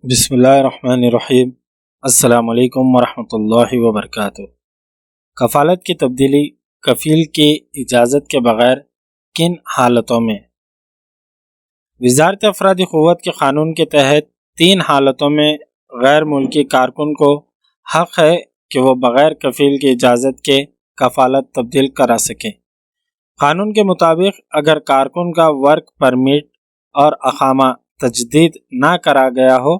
بسم اللہ الرحمن الرحیم۔ السلام علیکم ورحمۃ اللہ وبرکاتہ۔ کفالت کی تبدیلی کفیل کی اجازت کے بغیر کن حالتوں میں؟ وزارت افرادی قوت کے قانون کے تحت 3 حالتوں میں غیر ملکی کارکن کو حق ہے کہ وہ بغیر کفیل کی اجازت کے کفالت تبدیل کرا سکیں۔ قانون کے مطابق اگر کارکن کا ورک پرمٹ اور اقامہ تجدید نہ کرا گیا ہو،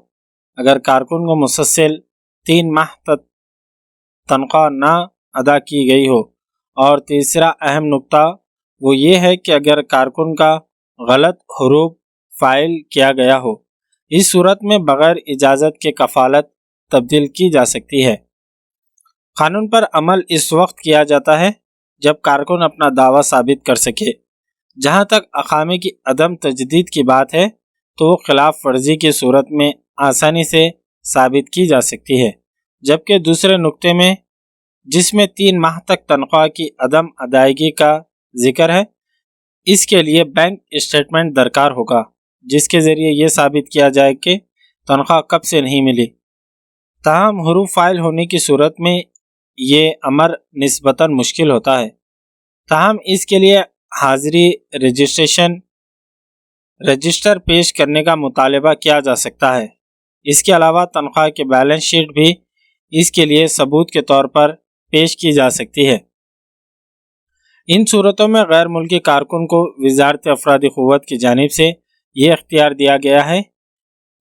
اگر کارکن کو مسلسل 3 ماہ تک تنخواہ نہ ادا کی گئی ہو، اور تیسرا اہم نقطہ وہ یہ ہے کہ اگر کارکن کا غلط حروف فائل کیا گیا ہو، اس صورت میں بغیر اجازت کے کفالت تبدیل کی جا سکتی ہے۔ قانون پر عمل اس وقت کیا جاتا ہے جب کارکن اپنا دعویٰ ثابت کر سکے۔ جہاں تک اقامے کی عدم تجدید کی بات ہے تو وہ خلاف ورزی کی صورت میں آسانی سے ثابت کی جا سکتی ہے، جبکہ دوسرے نقطے میں جس میں 3 ماہ تک تنخواہ کی عدم ادائیگی کا ذکر ہے، اس کے لیے بینک اسٹیٹمنٹ درکار ہوگا جس کے ذریعے یہ ثابت کیا جائے کہ تنخواہ کب سے نہیں ملی۔ تاہم حروف فائل ہونے کی صورت میں یہ امر نسبتاً مشکل ہوتا ہے، تاہم اس کے لیے حاضری رجسٹر پیش کرنے کا مطالبہ کیا جا سکتا ہے۔ اس کے علاوہ تنخواہ کی بیلنس شیٹ بھی اس کے لیے ثبوت کے طور پر پیش کی جا سکتی ہے۔ ان صورتوں میں غیر ملکی کارکن کو وزارت افرادی قوت کی جانب سے یہ اختیار دیا گیا ہے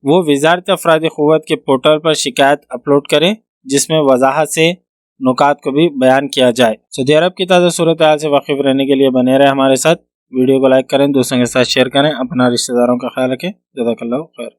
وہ وزارت افرادی قوت کے پورٹل پر شکایت اپلوڈ کریں جس میں وضاحت سے نکات کو بھی بیان کیا جائے۔ سعودی عرب کی تازہ صورتحال سے واقف رہنے کے لیے بنے رہے ہمارے ساتھ۔ ویڈیو کو لائک کریں، دوستوں کے ساتھ شیئر کریں، اپنا رشتہ داروں کا خیال رکھیں۔ جزاک اللہ خیر۔